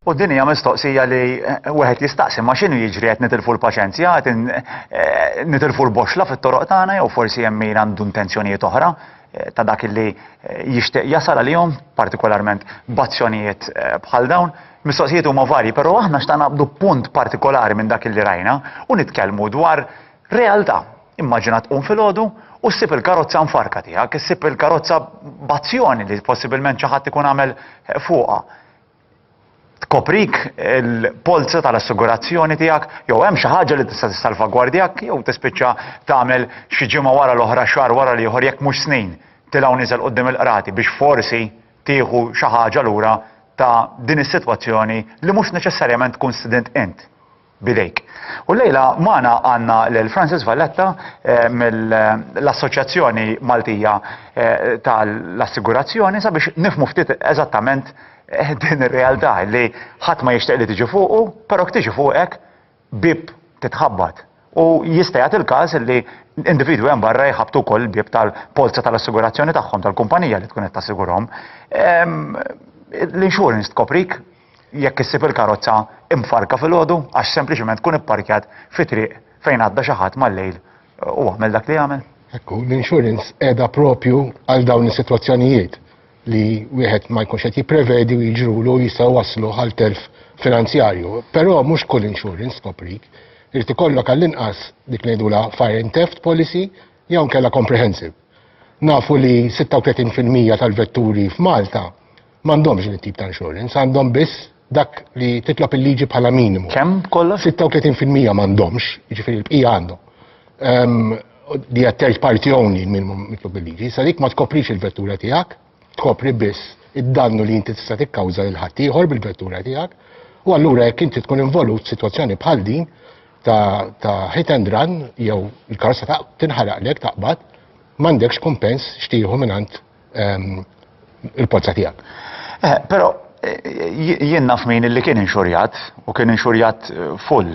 U din hija mistoqsija li wieħed jistaqsi ma x'inhu jiġri qed nitilfu l-paċenzja, qed nitilfu l-boxla fit-toroq tagħna jew forsi hemm min għandu intenzjonijiet oħra ta' dak li jixtieq jasal għalihom, partikolarment b'azzjonijiet bħal dawn. Mistoqsijiet huma varji, però aħna xtaqna naqbdu punt partikolari minn dak li rajna u nitkellmu dwar realtà. Immaġina tqum filgħodu u ssib il-karozza mfarka tiegħek, issib il-karozza b'azzjoni li possibilment xi ħadd ikun għamel fuqha. Tkoprik il-polza tal-assigurazzjoni tiegħek, jew hemm xi ħaġa li tista' tissalvagwardjak, jew tispiċċa tagħmel xi ġimgħa wara l-oħra xahar wara l-ieħor jekk mhux snin tilgħu niżel quddiem il-qrati biex forsi tieħu xi ħaġa lura ta' din is-sitwazzjoni li mhux neċessarjament tkun student int bidejk. U lejla magħna għandna lil Francis Valletta mill-Assoċjazzjoni Maltija tal-Assigurazzjoni sabiex nifhmu ftit eżattament din ir-realtà li ħadd ma jixtieq li tiġi fuqu, però tiġi fuqek bib titħabbat. U jista' jagħti il-każ li individwi hemm barra jħabtu wkoll il-bib tal-polza tal-assigurazzjoni tagħhom tal-kumpanija li tkun qed tassigurhom. L-insurance tkoprik jekk issib il-karozza imfarka filgħodu għax sempliċement tkun ipparkjat fi triq fejn għadda xi ħadd mal-lejl u għamel dak li għamel. Ekku, l-insurance qiegħda propju għal dawn is-sitwazzjonijiet li wieħed ma jkunx qed jipprevedi u jiġrulu jistgħu waslu għal telf finanzjarju. Però mhux kull insurance tkoprik. Irid ikollok għall-inqas dik ngħidula fire and theft policy jew kellha comprehensive. Nafu li 36% tal-vetturi f'Malta m'għandhomx din tip ta' insurance, għandhom biss dak li titlob il-liġi bħala minimu. Kemm kollox? 36% m'għandhomx, jiġifieri l-bqija għandhom. Di third party only minimum mitlob il-liġi, sa dik ma tkoprix il-vettura tiegħek, tkopri biss id-dannu li inti tista' tikkawża lil ħadd ieħor bil-vettura tiegħek, u allura jekk inti tkun involut f'sitwazzjoni bħal din ta' hit and run jew il-karozza tinħaraqlek taqbad, m'għandekx kumpens xtieħu mingħand il-polza tiegħek. Però jien naf min li kien inxurjat u kien inxurjat full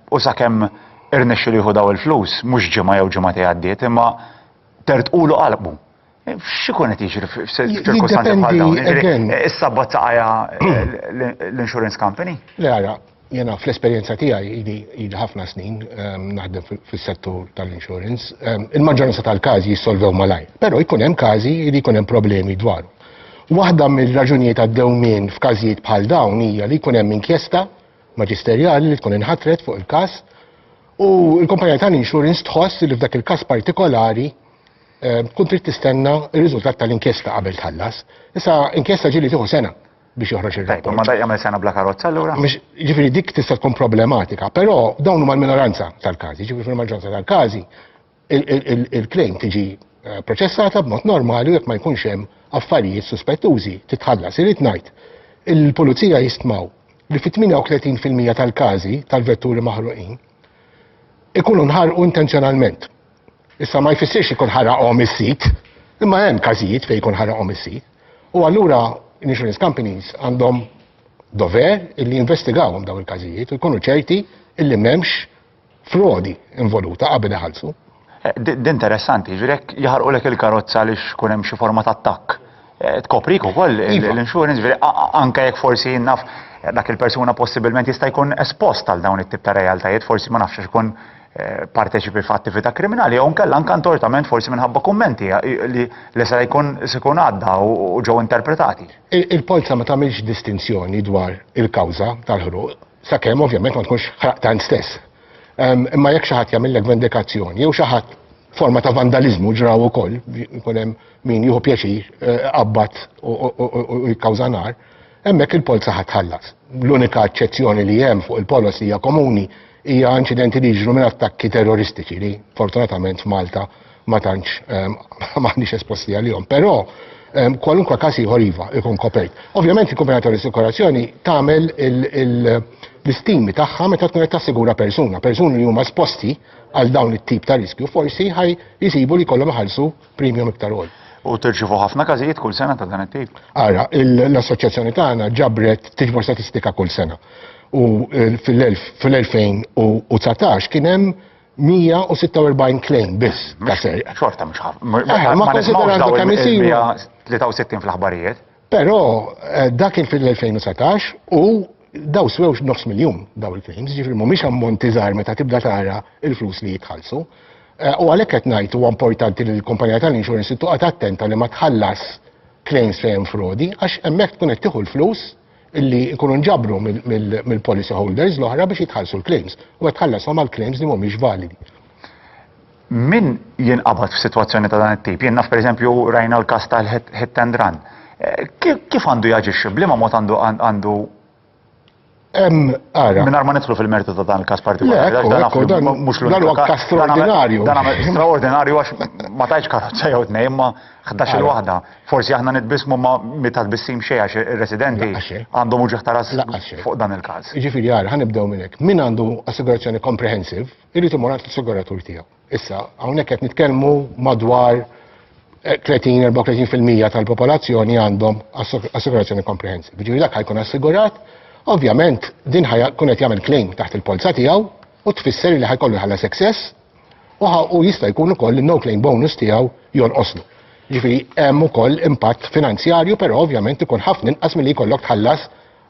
u sakemm irnexxu jieħu daw il-flus mhux ġimgħa jew ġimgħa għaddiet imma tertqulu qalbu. X'ikun qed jiġri f'ċirkostanzi bħal dawn? Issa bozzaqajja l-insurance company? Le ara, jena fl-esperjenza tiegħi ili ħafna snin naħdem fis-settur tal-insurance, il-maġġoranza tal-każi jissolvew malajr, però jkun hemm każi li jkun hemm problemi dwaru. Waħda mill-raġunijiet għad-dewmien f'każijiet bħal dawn hija li jkun hemm inkjesta maġisterjali li tkun inħatret fuq il-każ u l-kumpanija tal-insurance tħoss li f'dak il-każ partikolari tkun trid tistenna r-riżultat tal-inkjesta qabel tħallas. Issa inkjesta ġieli tieħu sena biex joħroġ ir-rapport. Ma daj jagħmel sena bla karozza allura? Ġifieri dik tista' tkun problematika, però dawn huma l-minoranza tal-każi, ġifieri fil-maġġoranza tal-każi il-claim tiġi proċessata b'mod normali u jekk ma jkunx hemm affarijiet suspettużi titħallas. Irid ngħid, il-pulizija jistmaw li fit-38% tal-każi tal-vetturi maħruqin ikunu nħarqu intenzjonalment. Issa ma jfissirx ikun ħaraqhom is-sit, imma hemm każijiet fejn ikun ħaraqhom is-sit. U allura l-insurance companies għandhom dover illi investigawhom dawn il-każijiet u jkunu ċerti illi m'hemmx frodi involuta qabel iħallsu. D'interessanti, ġirek jaħarqulek il-karozza li xkun hemm xi forma ta' attakk. Tkoprik ukoll l-insurance, anke jekk forsi naf dak il-persuna possibilment jista' jkun espost għal dawn it-tip ta' realtajiet, forsi ma nafx ikun parteċipi f'attività kriminali jew nkella anke antortament forsi minħabba kummenti li se jkun għadda u ġew interpretati. Il-polza ma tagħmilx distinzjoni dwar il-kawża tal-ħruq sakemm ovvjament ma tkunx ħraqtan stess. Imma jekk xi ħadd jagħmilek vendikazzjoni jew xi ħadd forma ta' vandaliżmu ġraw ukoll, jkun hemm min jieħu pjaċir qabad u jikkawża nar, hemmhekk il-polza ħatħallas. L-unika eċċezzjoni li hemm fuq il-policy hija komuni hija inċidenti li jiġru minn attakki terroristiċi li fortunatament f'Malta ma tantx m'aħniex esposti għalihom. Però kwalunkwe każ ieħor iva ikun kopert. Ovvjament il-kumpanija tal-assikurazzjoni tagħmel l-istimi tagħha meta tkun qed tassigura persuna li huma esposti għal dawn it-tip ta' riskju forsi ħaj jisibu li kollhom iħallsu premium iktar għol. U tirċivu ħafna każijiet kull sena ta' dan it-tip? Ara, l-assoċjazzjoni tagħna ġabret tiġbor statistika kull sena. U fil-2019 kien hemm 146 claim biss ta' serja. Xorta mhux ħafna. Ma konsiderando kemm isiru 63 fl-aħbarijiet. Però dak kien fil-2019 u daw swewx $500,000 daw il-claims, ġifri mhumiex ammonti żgħar meta tibda tara il-flus li jitħallsu. U għalhekk qed ngħid huwa importanti li l-kumpanija tal-insurance tuqgħod attenta li ma tħallas claims fejn frodi għax hemmhekk tkun qed tieħu l-flus illi jkunu nġabru mill-policy holders l-oħra biex jitħallsu l-claims u qed tħallashom għal claims li mhumiex validi. Min jinqabad f'sitwazzjoni ta' dan it-tip? Jien naf pereżempju rajna l-każ tal-hit and run. Kif għandu jaġixxi? Bliema mod għandu Ara. Minar ma nidħlu fil-mertu ta' dan il-każ partikolari. Dan huwa każ straordinarju. Dan straordinarju għax ma tajx karozza jew tnejn ma 11 waħda. Forsi aħna nitbismu ma meta tbissim xejn għax ir-residenti għandhom uġieħ taras fuq dan il-każ. Jiġifieri ara ħanibdew minn hekk. Min għandu assigurazzjoni comprehensive irid imur għall-assiguratur tiegħu. Issa hawnhekk qed nitkellmu madwar 30-34% tal-popolazzjoni għandhom assigurazzjoni comprehensive. Jiġifieri dak ħajkun assigurat. Ovvjament, din kun qed jagħmel claim taħt il-polza tiegħu u tfisser li ħajkollu ħalla success u jista' jkun ukoll il-no claim bonus tiegħu jonqoslu. Ġifieri hemm ukoll impatt finanzjarju, però ovvjament ikun ħafna inqas milli jkollok tħallas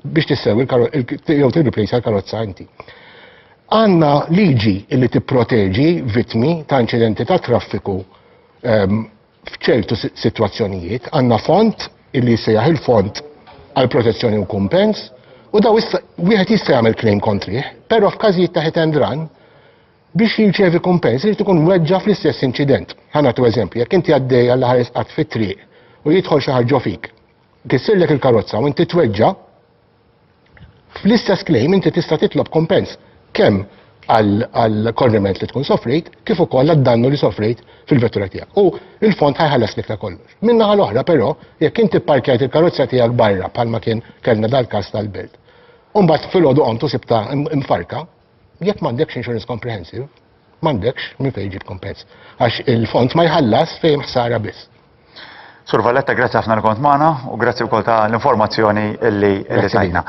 biex tissewwi jew tirreplace l-karozza inti. Għandna liġi li tipproteġi vittmi ta' inċidenti ta' traffiku f'ċertu sitwazzjonijiet, għandna fond illi sejjaħ il-fond għal protezzjoni u kumpens. U daw wieħed jista' jagħmel claim kontrih, però f'każijiet ta' hit and run biex jirċevi kumpens irid ikun weġġa fl-istess inċident. Ħanatu eżempju, jekk inti għaddej għal ħares qatt fit-triq u jidħol xi ħaġa fik, kissirlek il-karozza u inti tweġġa, fl-istess claim inti tista' titlob kumpens kemm għall-korriment li tkun sofrejt kif ukoll għad-dannu li sofrejt fil-vettura tiegħek. U il-fond ħajħallas lek ta' kollox. Min-naħa l-oħra però jekk inti pparkjajt il-karozza tiegħek barra bħalma kien kellna dal-każ tal-belt. U mbagħad filgħodu qomtu sibta mfarka, jekk m'għandekx insurance comprehensive, m'għandekx minn fejn jġib kumpens. Għax il-fond ma jħallas fejn ħsara biss. Sur Valletta, grazzi ħafna l-kont magħna u grazzi wkoll ta' l-informazzjoni illi tajna.